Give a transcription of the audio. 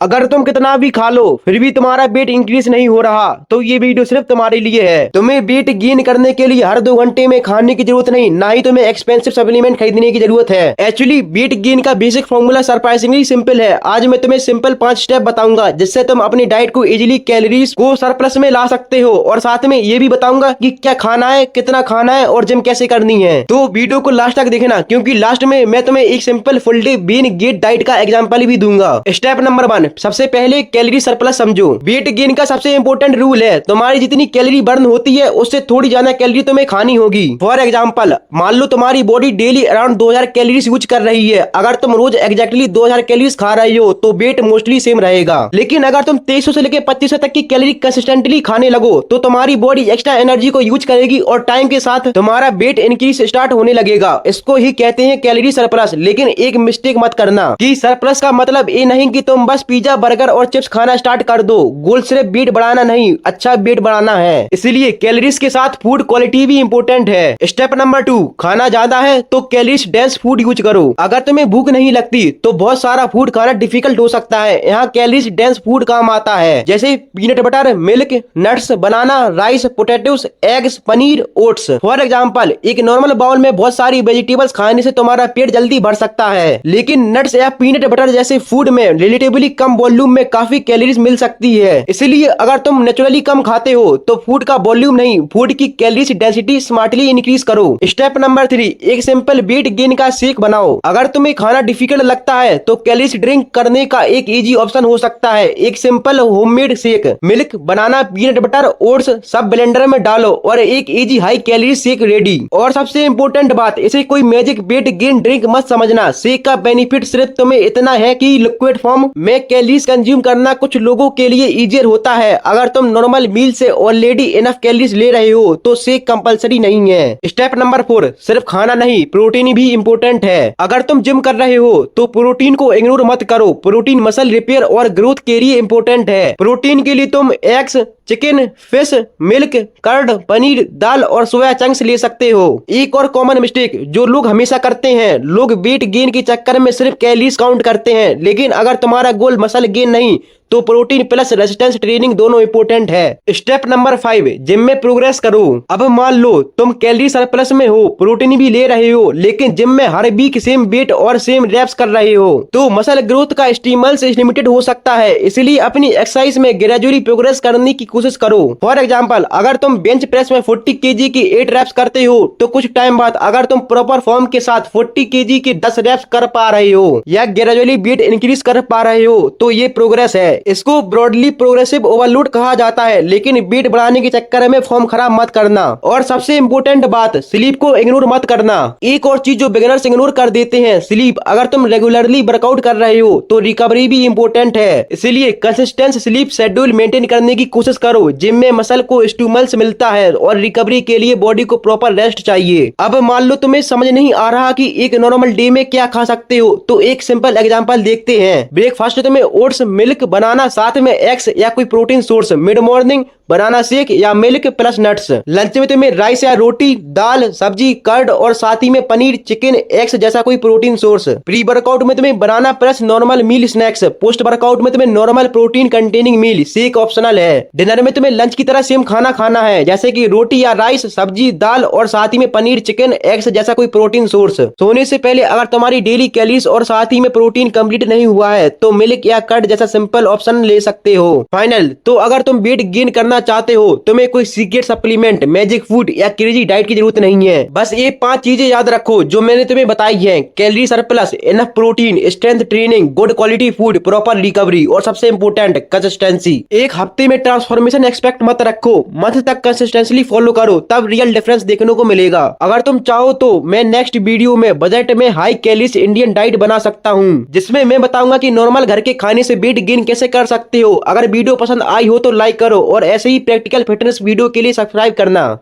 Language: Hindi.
अगर तुम कितना भी खा लो फिर भी तुम्हारा वेट इंक्रीज नहीं हो रहा तो ये वीडियो सिर्फ तुम्हारे लिए है। तुम्हें वेट गेन करने के लिए हर 2 घंटे में खाने की जरूरत नहीं, ना ही तुम्हें एक्सपेंसिव सप्लीमेंट खरीदने की जरूरत है। एक्चुअली वेट गेन का बेसिक फॉर्मूला सरप्राइजिंगली सिंपल है। आज मैं तुम्हें सिंपल 5 स्टेप बताऊंगा जिससे तुम अपनी डाइट को इजीली कैलोरीज को सरप्लस में ला सकते हो, और साथ में ये भी बताऊंगा कि क्या खाना है, कितना खाना है और जिम कैसे करनी है। तो वीडियो को लास्ट तक देखना, क्योंकि लास्ट में मैं तुम्हें एक simple full day gain gate diet का एग्जांपल भी दूंगा। स्टेप नंबर 1, सबसे पहले कैलोरी सरप्लस समझो। वेट गेन का सबसे इंपॉर्टेंट रूल है तुम्हारी जितनी कैलोरी बर्न होती है उससे थोड़ी ज्यादा कैलोरी तुम्हें खानी होगी। फॉर एग्जांपल, मान लो तुम्हारी body daily around 2000 calories use कर रही है। अगर तुम रोज एग्जैक्टली 2000 कैलोरीज खा रहे हो तो वेट मोस्टली सेम रहेगा। लेकिन अगर तुम 2300 से लेकर 2500 तक की कैलोरी कंसिस्टेंटली खाने लगो तो तुम्हारी बॉडी एक्स्ट्रा एनर्जी को यूज करेगी और टाइम के साथ तुम्हारा वेट इंक्रीज स्टार्ट होने लगेगा। इसको ही कहते हैं कैलोरी सरप्लस। लेकिन एक मिस्टेक मत करना कि सरप्लस का मतलब ये नहीं कि तुम बस पिज्जा, बर्गर और चिप्स खाना स्टार्ट कर दो। गोल सिर्फ वेट बढ़ाना नहीं, अच्छा वेट बढ़ाना है। इसलिए कैलोरीज के साथ फूड क्वालिटी भी इंपॉर्टेंट है। स्टेप नंबर 2, खाना ज्यादा है तो कैलोरीज डेंस फूड यूज करो। अगर तुम्हें भूख नहीं लगती तो बहुत सारा फूड खाना डिफिकल्ट हो सकता है। यहाँ कैलोरीज डेंस फूड काम आता है, जैसे peanut butter, milk, nuts, banana, rice, potatoes, eggs, paneer, oats. For example, एक नॉर्मल बाउल में बहुत सारी वेजिटेबल्स खाने से तुम्हारा पेट जल्दी भर सकता है, लेकिन नट्स या पीनट बटर जैसे फूड में रिलेटिवली कम वॉल्यूम में काफी कैलोरीज मिल सकती है। इसलिए अगर तुम नेचुरली कम खाते हो तो फूड का वॉल्यूम नहीं, फूड की कैलोरीज डेंसिटी स्मार्टली इंक्रीज करो। स्टेप नंबर 3, एक सिंपल वेट गेन का शेक बनाओ। अगर तुम्हें खाना डिफिकल्ट लगता है तो कैलोरीज ड्रिंक करने का एक इजी ऑप्शन हो सकता है एक सिंपल होममेड शेक। मिल्क, बनाना, पीनट बटर, ओट्स सब ब्लेंडर में डालो और एक easy high calorie shake ready. और सबसे इंपॉर्टेंट बात, इसे कोई मैजिक वेट गेन ड्रिंक मत समझना। शेक का बेनिफिट सिर्फ तुम्हें इतना है कि लिक्विड फॉर्म में कैलोरीज कंज्यूम करना कुछ लोगों के लिए इजियर होता है। अगर तुम नॉर्मल मील से ऑलरेडी इनफ कैलोरीज ले रहे हो तो शेक कंपलसरी नहीं है। स्टेप नंबर 4, सिर्फ खाना नहीं, प्रोटीन भी इंपॉर्टेंट है। अगर तुम जिम कर रहे हो तो प्रोटीन को इग्नोर मत करो। प्रोटीन मसल रिपेयर और ग्रोथ के लिए इंपॉर्टेंट है। प्रोटीन के लिए तुम eggs, chicken, fish, milk, curd, paneer, दाल और सोया चंक्स ले सकते हो। एक और कॉमन मिस्टेक जो लोग हमेशा करते हैं, लोग वेट गेन के चक्कर में सिर्फ कैलोरीज काउंट करते हैं। लेकिन अगर तुम्हारा गोल मसल गेन नहीं तो प्रोटीन प्लस रेजिस्टेंस ट्रेनिंग दोनों इंपॉर्टेंट है। स्टेप नंबर 5, जिम में प्रोग्रेस करो। अब मान लो तुम कैलोरी सरप्लस में हो, प्रोटीन भी ले रहे हो, लेकिन जिम में हर वीक सेम वेट और सेम रेप्स कर रहे हो तो मसल ग्रोथ का स्टिमुलस लिमिटेड हो सकता है। इसलिए अपनी एक्सरसाइज में ग्रेजुअली प्रोग्रेस करने की कोशिश करो। फॉर एग्जाम्पल, अगर तुम बेंच प्रेस में 40 kg की 8 रेप्स करते हो तो कुछ टाइम बाद अगर तुम प्रॉपर फॉर्म के साथ 40 kg की 10 रेप्स कर पा रहे हो या ग्रेजुअली वेट इंक्रीज कर पा रहे हो तो ये प्रोग्रेस है। इसको ब्रॉडली प्रोग्रेसिव ओवरलोड कहा जाता है। लेकिन वेट बढ़ाने के चक्कर में फॉर्म खराब मत करना। और सबसे इंपॉर्टेंट बात, स्लीप को इग्नोर मत करना। एक और चीज जो बिगिनर्स इग्नोर कर देते हैं, स्लीप। अगर तुम रेगुलरली वर्कआउट कर रहे हो तो रिकवरी भी इंपॉर्टेंट है। इसलिए कंसिस्टेंट स्लीप शेड्यूल मेंटेन करने की कोशिश करो। जिम में मसल को स्टिमुलस मिलता है और रिकवरी के लिए बॉडी को प्रॉपर रेस्ट चाहिए। अब मान लो तुम्हें समझ नहीं आ रहा कि एक नॉर्मल डे में क्या खा सकते हो तो एक सिंपल एग्जांपल देखते हैं। ब्रेकफास्ट में ओट्स, मिल्क, बनाना, साथ में एग्स या कोई protein source. Mid morning banana shake या मिल्क प्लस नट्स। लंच में तुम्हें राइस या रोटी, दाल, सब्जी, कर्ड और साथ ही में पनीर, चिकन, एग्स जैसा कोई प्रोटीन सोर्स। प्री वर्कआउट में तुम्हें बनाना प्लस नॉर्मल मील स्नैक्स। पोस्ट वर्कआउट में तुम्हें नॉर्मल प्रोटीन कंटेनिंग मील, शेक ऑप्शनल है। डिनर में तुम्हें लंच की तरह सेम खाना खाना है, जैसे कि रोटी या राइस, सब्जी, दाल और साथ ही में पनीर, चिकन, एग्स जैसा कोई प्रोटीन सोर्स। सोने से पहले अगर तुम्हारी डेली कैलोरीज और साथ ही में प्रोटीन कंप्लीट नहीं हुआ है तो मिल्क या कर्ड जैसा सिंपल ऑप्शन ले सकते हो। फाइनल, तो अगर तुम वेट गेन करना चाहते हो तुम्हें कोई सीक्रेट सप्लीमेंट, मैजिक फूड या क्रेजी डाइट की जरूरत नहीं है। बस ये 5 चीजें याद रखो जो मैंने तुम्हें बताई हैं। Calorie surplus, enough protein, strength training, good quality food, proper recovery और सबसे इंपॉर्टेंट कंसिस्टेंसी। एक हफ्ते में ट्रांसफॉर्मेशन एक्सपेक्ट मत रखो, मंथ तक कंसिस्टेंटली फॉलो करो, तब रियल डिफरेंस देखने को मिलेगा। अगर तुम चाहो तो मैं नेक्स्ट वीडियो में बजट में हाई कैलोरीज इंडियन डाइट बना सकता हूँ, जिसमें मैं बताऊंगा कि नॉर्मल घर के खाने से वेट गेन कैसे कर सकते हो। अगर वीडियो पसंद आई हो तो लाइक करो और ऐसे ही प्रैक्टिकल फिटनेस वीडियो के लिए सब्सक्राइब करना।